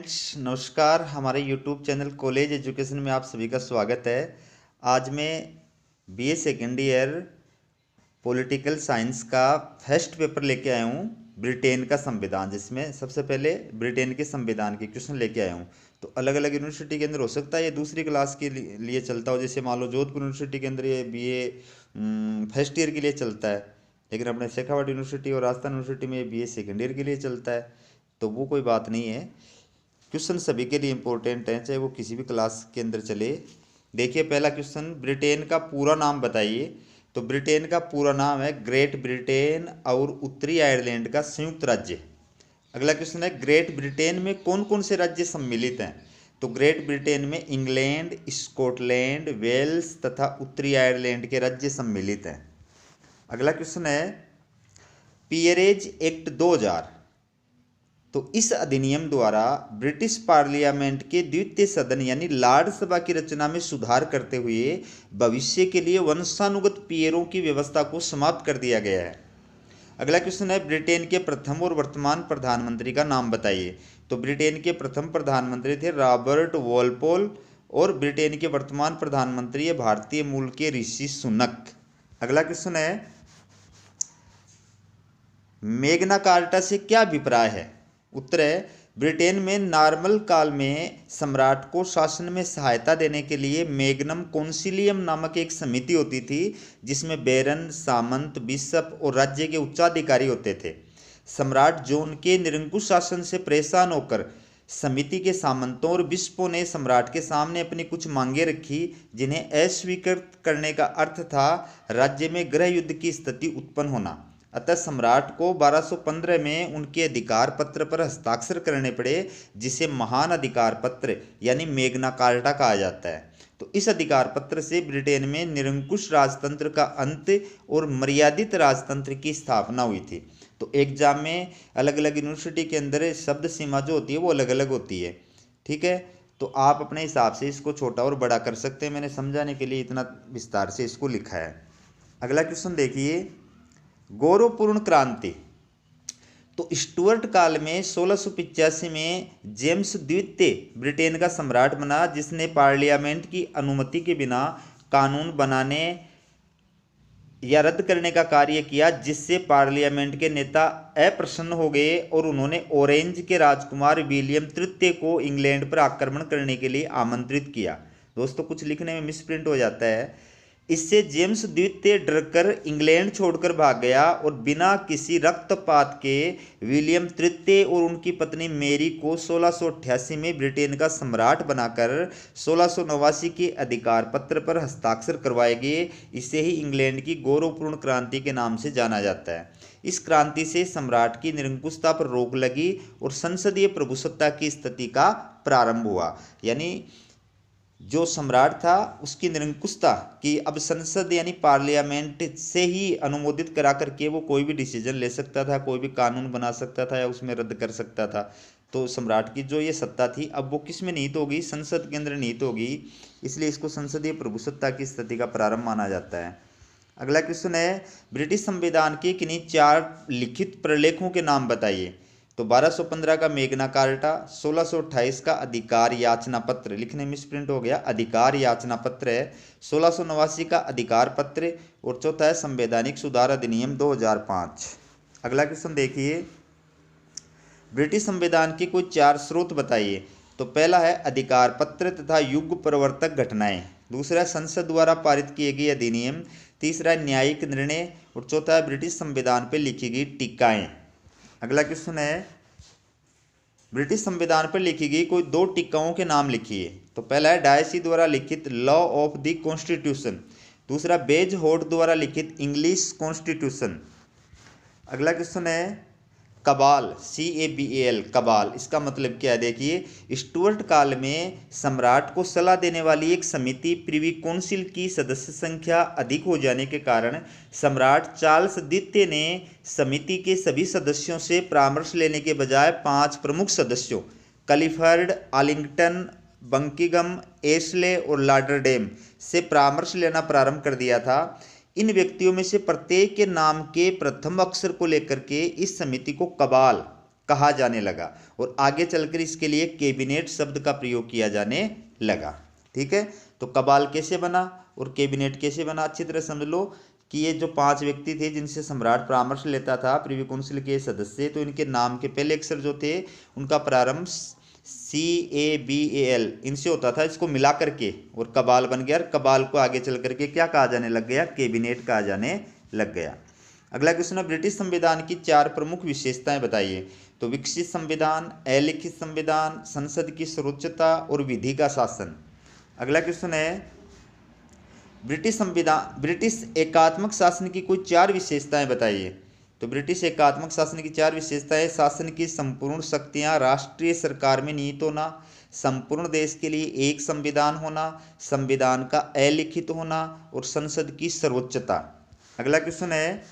नमस्कार। हमारे YouTube channel college education में आप सभी का स्वागत है। आज मैं BA second year political science का फर्स्ट पेपर लेके आया हूँ, ब्रिटेन का संविधान, जिसमें सबसे पहले ब्रिटेन के संविधान के क्वेश्चन लेके आया हूँ। तो अलग अलग यूनिवर्सिटी के अंदर हो सकता है ये दूसरी क्लास के लिए चलता हो, जैसे मान लो जोधपुर यूनिवर्सिटी के अंदर ये बीए फर्स्ट ईयर के लिए चलता है, लेकिन अपने शेखावाटी यूनिवर्सिटी और राजस्थान यूनिवर्सिटी में बीए सेकेंड ईयर के लिए चलता है। तो वो कोई बात नहीं है, क्वेश्चन सभी के लिए इंपॉर्टेंट है, चाहे वो किसी भी क्लास के अंदर चले। देखिए पहला क्वेश्चन, ब्रिटेन का पूरा नाम बताइए। तो ब्रिटेन का पूरा नाम है ग्रेट ब्रिटेन और उत्तरी आयरलैंड का संयुक्त राज्य। अगला क्वेश्चन है, ग्रेट ब्रिटेन में कौन कौन से राज्य सम्मिलित हैं। तो ग्रेट ब्रिटेन में इंग्लैंड, स्कॉटलैंड, वेल्स तथा उत्तरी आयरलैंड के राज्य सम्मिलित हैं। अगला क्वेश्चन है, पियरेज एक्ट 2000। तो इस अधिनियम द्वारा ब्रिटिश पार्लियामेंट के द्वितीय सदन यानी लॉर्ड सभा की रचना में सुधार करते हुए भविष्य के लिए वंशानुगत पियरों की व्यवस्था को समाप्त कर दिया गया है। अगला क्वेश्चन है, ब्रिटेन के प्रथम और वर्तमान प्रधानमंत्री का नाम बताइए। तो ब्रिटेन के प्रथम प्रधानमंत्री थे रॉबर्ट वॉलपोल और ब्रिटेन के वर्तमान प्रधानमंत्री है भारतीय मूल के ऋषि सुनक। अगला क्वेश्चन है, मैग्ना कार्टा से क्या अभिप्राय है। उत्तर है, ब्रिटेन में नॉर्मल काल में सम्राट को शासन में सहायता देने के लिए मैग्नम कौंसिलियम नामक एक समिति होती थी, जिसमें बैरन, सामंत, बिशप और राज्य के उच्चाधिकारी होते थे। सम्राट जॉन के निरंकुश शासन से परेशान होकर समिति के सामंतों और बिशपों ने सम्राट के सामने अपनी कुछ मांगे रखी, जिन्हें अस्वीकृत करने का अर्थ था राज्य में गृह युद्ध की स्थिति उत्पन्न होना। अतः सम्राट को 1215 में उनके अधिकार पत्र पर हस्ताक्षर करने पड़े, जिसे महान अधिकार पत्र यानी मैग्ना कार्टा कहा जाता है। तो इस अधिकार पत्र से ब्रिटेन में निरंकुश राजतंत्र का अंत और मर्यादित राजतंत्र की स्थापना हुई थी। तो एग्जाम में अलग अलग यूनिवर्सिटी के अंदर शब्द सीमा जो होती है वो अलग अलग होती है, ठीक है। तो आप अपने हिसाब से इसको छोटा और बड़ा कर सकते हैं, मैंने समझाने के लिए इतना विस्तार से इसको लिखा है। अगला क्वेश्चन देखिए, गौरवपूर्ण क्रांति। तो स्टुअर्ट काल में 1685 में जेम्स द्वितीय ब्रिटेन का सम्राट बना, जिसने पार्लियामेंट की अनुमति के बिना कानून बनाने या रद्द करने का कार्य किया, जिससे पार्लियामेंट के नेता अप्रसन्न हो गए और उन्होंने ऑरेंज के राजकुमार विलियम तृतीय को इंग्लैंड पर आक्रमण करने के लिए आमंत्रित किया। दोस्तों कुछ लिखने में मिसप्रिंट हो जाता है। इससे जेम्स द्वितीय डरकर इंग्लैंड छोड़कर भाग गया और बिना किसी रक्तपात के विलियम तृतीय और उनकी पत्नी मैरी को 1688 में ब्रिटेन का सम्राट बनाकर 1689 के अधिकार पत्र पर हस्ताक्षर करवाए गए। इसे ही इंग्लैंड की गौरवपूर्ण क्रांति के नाम से जाना जाता है। इस क्रांति से सम्राट की निरंकुशता पर रोक लगी और संसदीय प्रभुसत्ता की स्थिति का प्रारंभ हुआ। यानी जो सम्राट था उसकी निरंकुशता कि अब संसद यानी पार्लियामेंट से ही अनुमोदित करा करके वो कोई भी डिसीजन ले सकता था, कोई भी कानून बना सकता था या उसमें रद्द कर सकता था। तो सम्राट की जो ये सत्ता थी अब वो किस में निहित होगी, संसद के अंदर निहित होगी, इसलिए इसको संसदीय प्रभुसत्ता की स्थिति का प्रारंभ माना जाता है। अगला क्वेश्चन है, ब्रिटिश संविधान के किन्हीं 4 लिखित प्रलेखों के नाम बताइए। तो 1215 का मैग्ना कार्टा, 1628 का अधिकार याचना पत्र, लिखने में स्प्रिंट हो गया, अधिकार याचना पत्र है, 1689 का अधिकार पत्र और चौथा है संवैधानिक सुधार अधिनियम 2005। अगला क्वेश्चन देखिए, ब्रिटिश संविधान के कोई 4 स्रोत बताइए। तो पहला है अधिकार पत्र तथा युग प्रवर्तक घटनाएं, दूसरा है संसद द्वारा पारित किए गए अधिनियम, तीसरा है न्यायिक निर्णय और चौथा है ब्रिटिश संविधान पर लिखी गई टीकाएं। अगला क्वेश्चन है, ब्रिटिश संविधान पर लिखी गई कोई 2 टीकाओं के नाम लिखिए। तो पहला है डायसी द्वारा लिखित लॉ ऑफ द कॉन्स्टिट्यूशन, दूसरा बेज होट द्वारा लिखित इंग्लिश कॉन्स्टिट्यूशन। अगला क्वेश्चन है, कबाल, CABAL, कबाल, इसका मतलब क्या है। देखिए स्टुअर्ट काल में सम्राट को सलाह देने वाली एक समिति प्रिवी काउंसिल की सदस्य संख्या अधिक हो जाने के कारण सम्राट चार्ल्स द्वितीय ने समिति के सभी सदस्यों से परामर्श लेने के बजाय 5 प्रमुख सदस्यों क्लिफर्ड, आर्लिंगटन, बकिंघम, एशले और लाडरडेम से परामर्श लेना प्रारंभ कर दिया था। इन व्यक्तियों में से प्रत्येक के नाम के प्रथम अक्षर को लेकर के इस समिति को कबाल कहा जाने लगा और आगे चलकर इसके लिए कैबिनेट शब्द का प्रयोग किया जाने लगा। ठीक है, तो कबाल कैसे बना और कैबिनेट कैसे बना, अच्छी तरह समझ लो कि ये जो 5 व्यक्ति थे जिनसे सम्राट परामर्श लेता था, प्रिवी काउंसिल के सदस्य, तो इनके नाम के पहले अक्षर जो थे उनका प्रारंभ CABAL इनसे होता था, इसको मिला करके और कबाल बन गया और कबाल को आगे चल करके क्या कहा जाने लग गया, कैबिनेट कहा जाने लग गया। अगला क्वेश्चन है, ब्रिटिश संविधान की 4 प्रमुख विशेषताएं बताइए। तो विकसित संविधान, अलिखित संविधान, संसद की सर्वोच्चता और विधि का शासन। अगला क्वेश्चन है, ब्रिटिश एकात्मक शासन की कोई 4 विशेषताएं बताइए। तो ब्रिटिश एकात्मक शासन की 4 विशेषताएं, शासन की संपूर्ण शक्तियां राष्ट्रीय सरकार में निहित होना, संपूर्ण देश के लिए एक संविधान होना, संविधान का अलिखित होना और संसद की सर्वोच्चता। अगला क्वेश्चन है,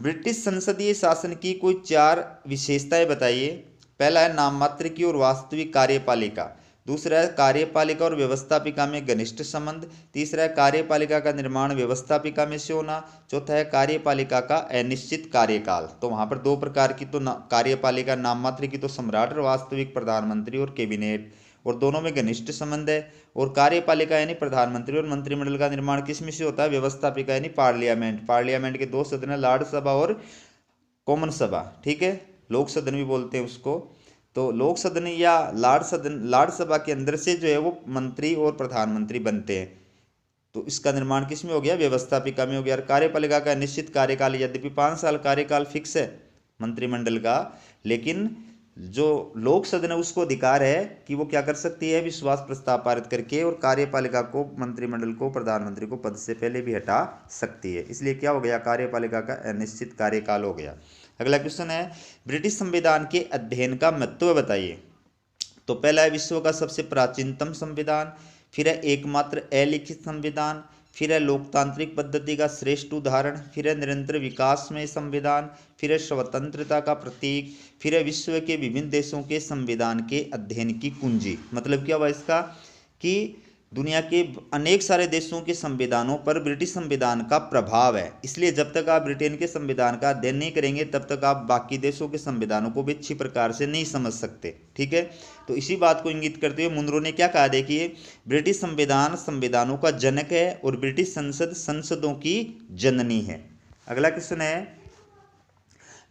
ब्रिटिश संसदीय शासन की कोई 4 विशेषताएं बताइए। पहला है नाम मात्र की और वास्तविक कार्यपालिका, दूसरा है कार्यपालिका और व्यवस्थापिका में घनिष्ठ संबंध, तीसरा है कार्यपालिका का निर्माण व्यवस्थापिका में से होना, चौथा है कार्यपालिका का अनिश्चित कार्यकाल। तो वहां पर 2 प्रकार की, तो कार्यपालिका नाम मात्र की तो सम्राट और वास्तविक प्रधानमंत्री और कैबिनेट, और दोनों में घनिष्ठ संबंध है। और कार्यपालिका यानी प्रधानमंत्री और मंत्रिमंडल का निर्माण किस में से होता है, व्यवस्थापिका यानी पार्लियामेंट। पार्लियामेंट के 2 सदन है, लाड सभा और कॉमन सभा। ठीक है, लोक सदन भी बोलते हैं उसको। तो लोक सदन या लाड सभा के अंदर से जो है वो मंत्री और प्रधानमंत्री बनते हैं। तो इसका निर्माण किस में हो गया, व्यवस्थापिका में हो गया। कार्यपालिका का निश्चित कार्यकाल, यद्यपि 5 साल कार्यकाल फिक्स है मंत्रिमंडल का, लेकिन जो लोक सदन है उसको अधिकार है कि वो क्या कर सकती है, विश्वास प्रस्ताव पारित करके और कार्यपालिका को, मंत्रिमंडल को, प्रधानमंत्री को पद से पहले भी हटा सकती है। इसलिए क्या हो गया, कार्यपालिका का अनिश्चित कार्यकाल हो गया। अगला क्वेश्चन है, ब्रिटिश संविधान के अध्ययन का महत्व बताइए। तो पहला है विश्व का सबसे प्राचीनतम संविधान, फिर है एकमात्र अलिखित संविधान, फिर है लोकतांत्रिक पद्धति का श्रेष्ठ उदाहरण, फिर है निरंतर विकास में संविधान, फिर है स्वतंत्रता का प्रतीक, फिर है विश्व के विभिन्न देशों के संविधान के अध्ययन की कुंजी। मतलब क्या हुआ इसका, कि दुनिया के अनेक सारे देशों के संविधानों पर ब्रिटिश संविधान का प्रभाव है। इसलिए जब तक आप ब्रिटेन के संविधान का अध्ययन नहीं करेंगे तब तक आप बाकी देशों के संविधानों को भी अच्छी प्रकार से नहीं समझ सकते। ठीक है, तो इसी बात को इंगित करते हुए मुनरो ने क्या कहा, देखिए, ब्रिटिश संविधान संविधानों का जनक है और ब्रिटिश संसद संसदों की जननी है। अगला क्वेश्चन है,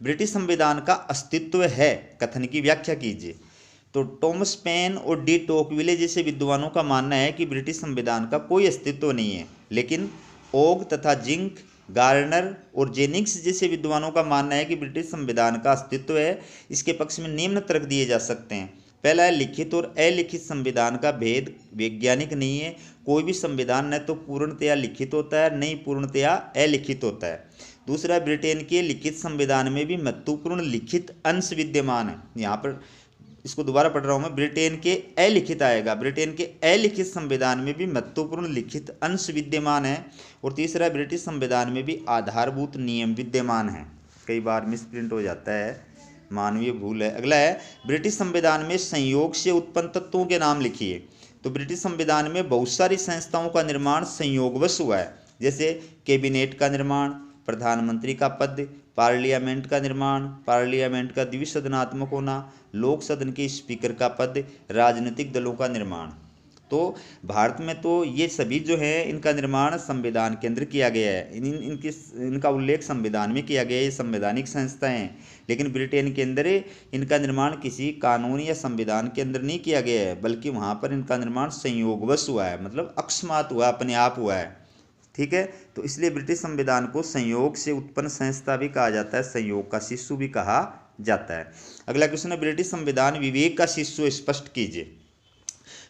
ब्रिटिश संविधान का अस्तित्व है कथन की व्याख्या कीजिए। तो टॉमस पेन और डी टोकविले जैसे विद्वानों का मानना है कि ब्रिटिश संविधान का कोई अस्तित्व नहीं है, लेकिन ओग तथा जिंक, गार्नर और जेनिंग्स जैसे विद्वानों का मानना है कि ब्रिटिश संविधान का अस्तित्व है। इसके पक्ष में निम्न तर्क दिए जा सकते हैं। पहला है, लिखित और अलिखित संविधान का भेद वैज्ञानिक नहीं है। कोई भी संविधान न तो पूर्णतया लिखित होता है, न ही पूर्णतया अलिखित होता है। दूसरा, ब्रिटेन के लिखित संविधान में भी महत्वपूर्ण लिखित अंश विद्यमान है। यहाँ पर इसको दोबारा पढ़ रहा हूं मैं, ब्रिटेन के अलिखित आएगा, ब्रिटेन के अलिखित संविधान में भी महत्वपूर्ण लिखित अंश विद्यमान है। और तीसरा, ब्रिटिश संविधान में भी आधारभूत नियम विद्यमान है। कई बार मिसप्रिंट हो जाता है, मानवीय भूल है। अगला है, ब्रिटिश संविधान में संयोग से उत्पन्न तत्वों के नाम लिखिए। तो ब्रिटिश संविधान में बहुत सारी संस्थाओं का निर्माण संयोगवश हुआ है, जैसे कैबिनेट का निर्माण, प्रधानमंत्री का पद, पार्लियामेंट का निर्माण, पार्लियामेंट का द्विसदनात्मक होना, लोक सदन के स्पीकर का पद, राजनीतिक दलों का निर्माण। तो भारत में तो ये सभी जो है इनका निर्माण संविधान के अंदर किया गया है, इनका उल्लेख संविधान में किया गया है, ये संवैधानिक संस्थाएं हैं। लेकिन ब्रिटेन के अंदर इनका निर्माण किसी कानून या संविधान के अंदर नहीं किया गया है, बल्कि वहाँ पर इनका निर्माण संयोगवश हुआ है, मतलब अकस्मात हुआ, अपने आप हुआ है। ठीक है, तो इसलिए ब्रिटिश संविधान को संयोग से उत्पन्न संस्था भी कहा जाता है, संयोग का शिशु भी कहा जाता है। अगला क्वेश्चन है, ब्रिटिश संविधान विवेक का शिशु स्पष्ट कीजिए।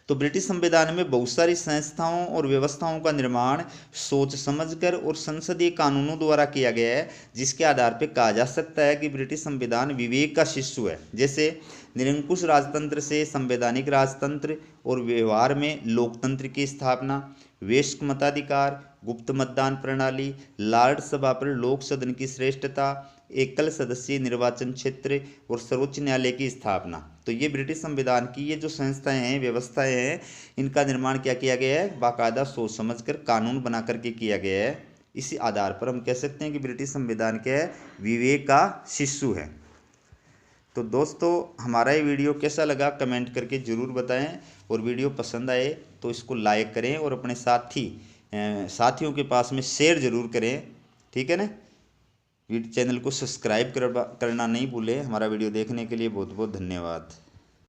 तो ब्रिटिश संविधान में बहुत सारी संस्थाओं और व्यवस्थाओं का निर्माण सोच समझकर और संसदीय कानूनों द्वारा किया गया है, जिसके आधार पर कहा जा सकता है कि ब्रिटिश संविधान विवेक का शिशु है। जैसे निरंकुश राजतंत्र से संवैधानिक राजतंत्र और व्यवहार में लोकतंत्र की स्थापना, वयस्क मताधिकार, गुप्त मतदान प्रणाली, लॉर्ड सभा पर लोक सदन की श्रेष्ठता, एकल सदस्यीय निर्वाचन क्षेत्र और सर्वोच्च न्यायालय की स्थापना। तो ये ब्रिटिश संविधान की ये जो संस्थाएं हैं, व्यवस्थाएं हैं, इनका निर्माण क्या किया गया है, बाकायदा सोच समझकर कानून बना करके किया गया है। इसी आधार पर हम कह सकते हैं कि ब्रिटिश संविधान क्या है, विवेक का शिशु है। तो दोस्तों हमारा ये वीडियो कैसा लगा कमेंट करके ज़रूर बताएं, और वीडियो पसंद आए तो इसको लाइक करें और अपने साथियों के पास में शेयर ज़रूर करें, ठीक है ना। चैनल को सब्सक्राइब करना नहीं भूलें। हमारा वीडियो देखने के लिए बहुत बहुत धन्यवाद।